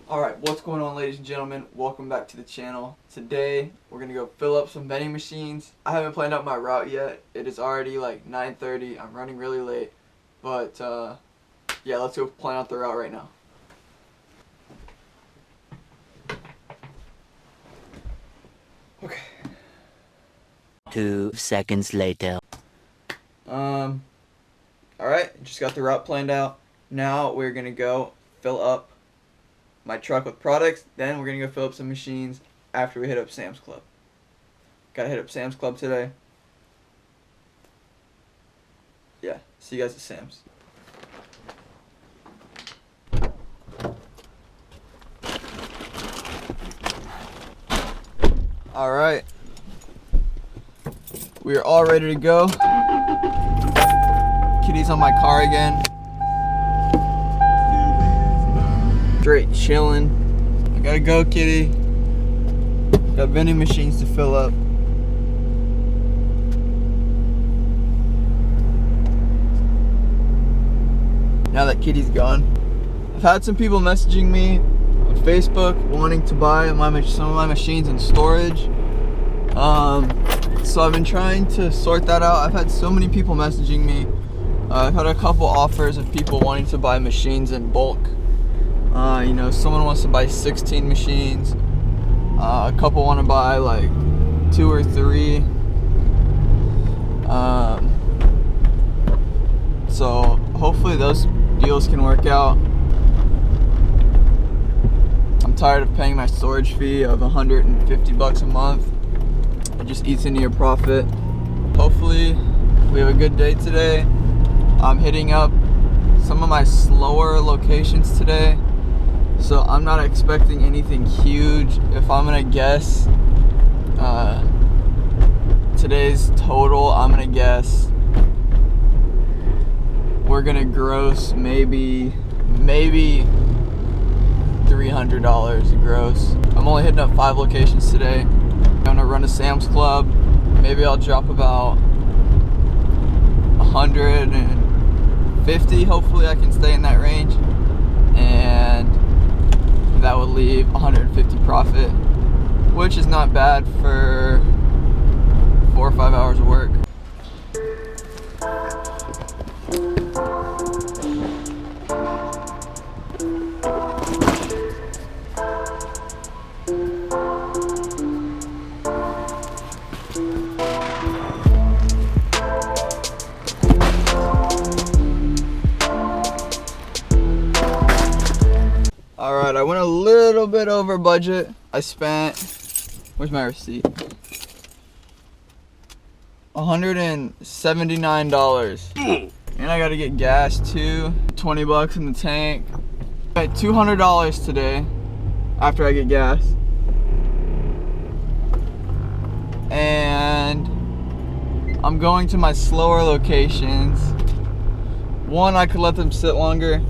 Alright, what's going on, ladies and gentlemen? Welcome back to the channel. Today we're gonna go fill up some vending machines. I haven't planned out my route yet. It is already like 9:30. I'm running really late, but yeah, let's go plan out the route right now. Okay. 2 seconds later. Alright, just got the route planned out. Now we're gonna go fill up my truck with products, then we're gonna go fill up some machines after we hit up Sam's Club. Gotta hit up Sam's Club today. Yeah, see you guys at Sam's. Alright, we are all ready to go. Kitty's on my car again. Straight chilling. I gotta go, Kitty. Got vending machines to fill up. Now that Kitty's gone, I've had some people messaging me on Facebook wanting to buy some of my machines in storage. So I've been trying to sort that out. I've had so many people messaging me. I've had a couple offers of people wanting to buy machines in bulk. You know, someone wants to buy 16 machines. A couple want to buy like 2 or 3. So hopefully those deals can work out. I'm tired of paying my storage fee of $150 a month. It just eats into your profit. Hopefully we have a good day today. I'm hitting up some of my slower locations today, so I'm not expecting anything huge. If I'm gonna guess today's total, I'm gonna guess we're gonna gross maybe $300 gross. I'm only hitting up 5 locations today. I'm gonna run a Sam's Club. Maybe I'll drop about 150. Hopefully I can stay in that range, and that would leave 150 profit, which is not bad for 4 or 5 hours of work. Alright, I went a little bit over budget. I spent, where's my receipt? $179. And I gotta get gas too. 20 bucks in the tank. I spent $200 today after I get gas. And I'm going to my slower locations. 1, I could let them sit longer.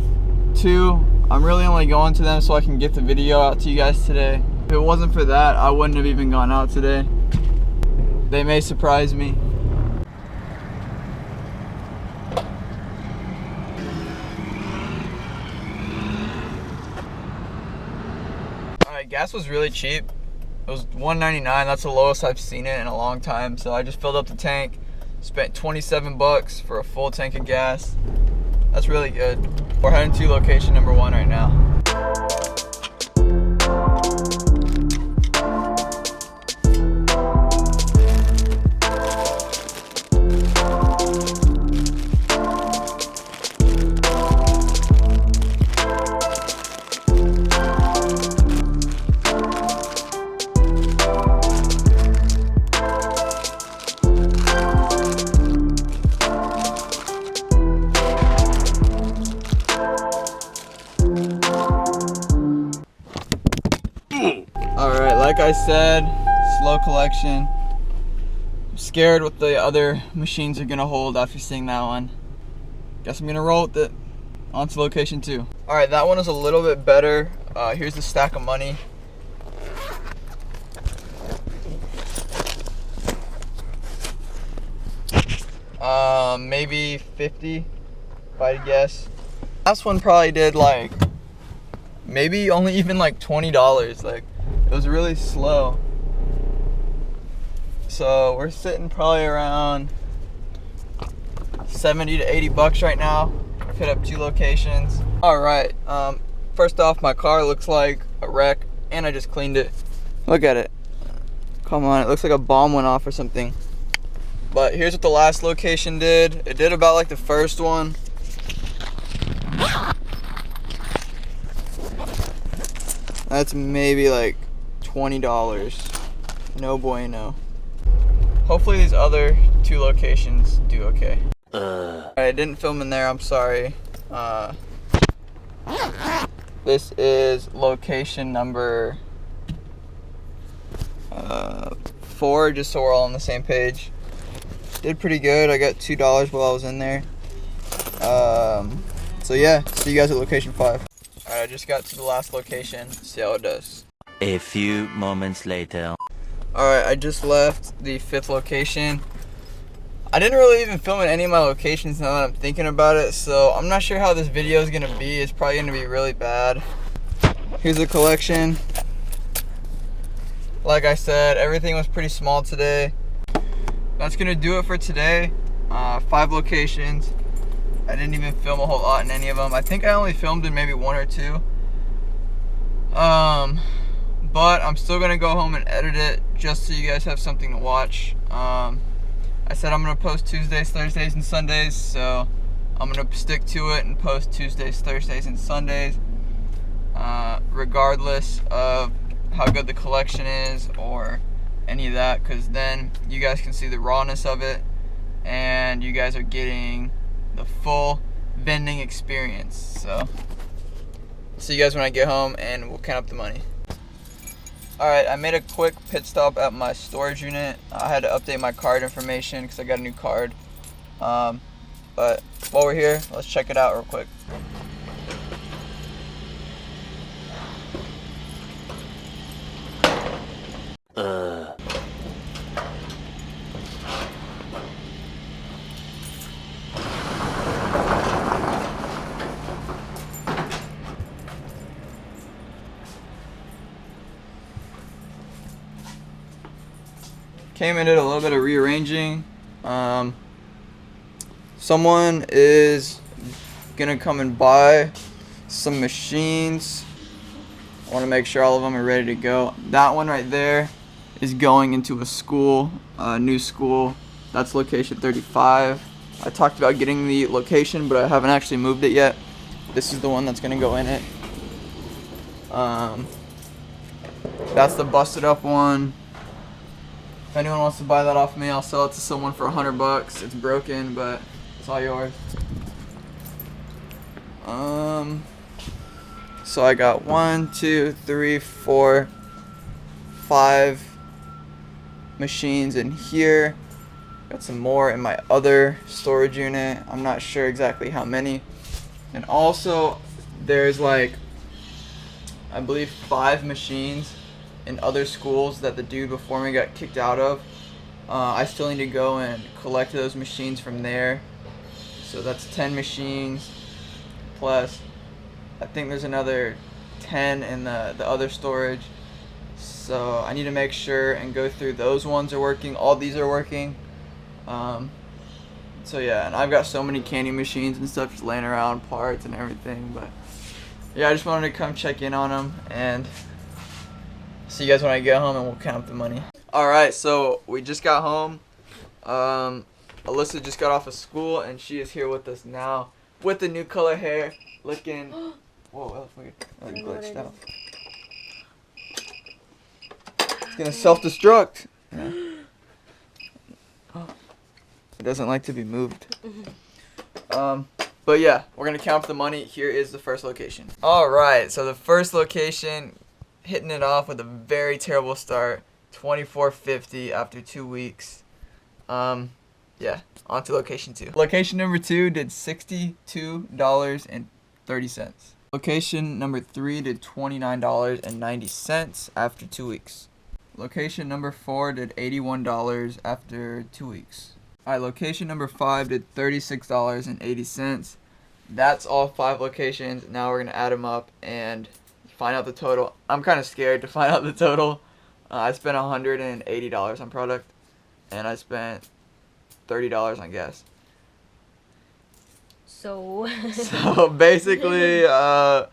2, I'm really only going to them so I can get the video out to you guys today. If it wasn't for that, I wouldn't have even gone out today. They may surprise me. Alright, gas was really cheap. It was $1.99. That's the lowest I've seen it in a long time. So I just filled up the tank, spent 27 bucks for a full tank of gas. That's really good. We're heading to location number 1 right now. Alright, like I said, slow collection. I'm scared what the other machines are gonna hold after seeing that one. Guess I'm gonna roll with it. On to location 2. Alright, that one is a little bit better. Here's the stack of money. Maybe 50. if I had to guess. Last one probably did like, maybe only even like $20. Like, it was really slow. So we're sitting probably around 70 to 80 bucks right now. I've hit up 2 locations. All right, first off, my car looks like a wreck, and I just cleaned it. Look at it. Come on, it looks like a bomb went off or something. But here's what the last location did. It did about like the first one. That's maybe like $20. No bueno. Hopefully these other 2 locations do okay. I didn't film in there, I'm sorry. This is location number 4, just so we're all on the same page. Did pretty good. I got $2 while I was in there. So yeah, see you guys at location 5. Alright, I just got to the last location. See how it does. A few moments later. Alright, I just left the 5th location. I didn't really even film in any of my locations now that I'm thinking about it, so I'm not sure how this video is gonna be. It's probably gonna be really bad. Here's the collection. Like I said, everything was pretty small today. That's gonna do it for today. 5 locations. I didn't even film a whole lot in any of them. I think I only filmed in maybe 1 or 2. But I'm still gonna go home and edit it just so you guys have something to watch. I said I'm gonna post Tuesdays, Thursdays, and Sundays, so I'm gonna stick to it and post Tuesdays, Thursdays, and Sundays, regardless of how good the collection is or any of that, because then you guys can see the rawness of it and you guys are getting the full vending experience. So see you guys when I get home and we'll count up the money. Alright, I made a quick pit stop at my storage unit. I had to update my card information because I got a new card. But while we're here, let's check it out real quick. Came in, did a little bit of rearranging. Someone is gonna come and buy some machines. I want to make sure all of them are ready to go. That one right there is going into a school, a new school. That's location 35. I talked about getting the location, but I haven't actually moved it yet. This is the one that's gonna go in it. That's the busted up one. If anyone wants to buy that off me, I'll sell it to someone for $100. It's broken, but it's all yours. So I got 1, 2, 3, 4, 5 machines in here. Got some more in my other storage unit. I'm not sure exactly how many. And also, there's like, I believe 5 machines in other schools that the dude before me got kicked out of. I still need to go and collect those machines from there. So that's 10 machines plus I think there's another 10 in the other storage. So I need to make sure and go through those ones are working. All these are working. So yeah, and I've got so many candy machines and stuff just laying around, parts and everything. But yeah, I just wanted to come check in on them and see you guys when I get home and we'll count up the money. Alright, so we just got home. Alyssa just got off of school and she is here with us now with the new color hair, looking. Whoa, that was weird. That glitched out. It's gonna self-destruct. Yeah. It doesn't like to be moved. But yeah, we're gonna count up the money. Here is the first location. Alright, so the first location, hitting it off with a very terrible start. $24.50 after 2 weeks. Yeah, on to location 2. Location number 2 did $62.30. Location number 3 did $29.90 after 2 weeks. Location number 4 did $81 after 2 weeks. Alright, location number 5 did $36.80 that's all 5 locations. Now we're gonna add them up and find out the total. I'm kind of scared to find out the total. I spent $180 on product, and I spent $30 on gas. So. So basically, I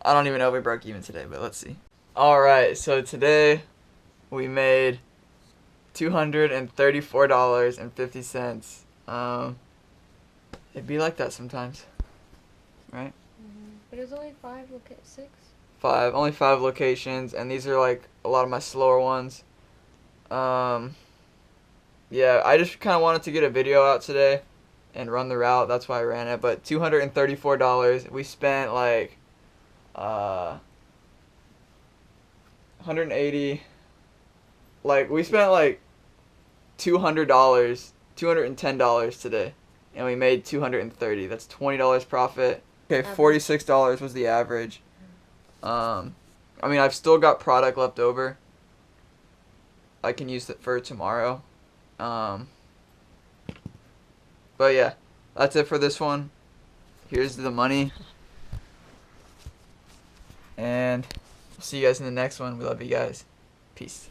don't even know if we broke even today, but let's see. All right, so today we made $234.50. It'd be like that sometimes, right? But there's only 6. Only 5 locations, and these are like a lot of my slower ones. Yeah, I just kind of wanted to get a video out today and run the route. That's why I ran it. But $234. We spent like 180. Like we spent like $200, $210 today, and we made $230. That's $20 profit. Okay, $46 was the average. I mean, I've still got product left over. I can use it for tomorrow. But yeah, that's it for this one. Here's the money. And see you guys in the next one. We love you guys. Peace.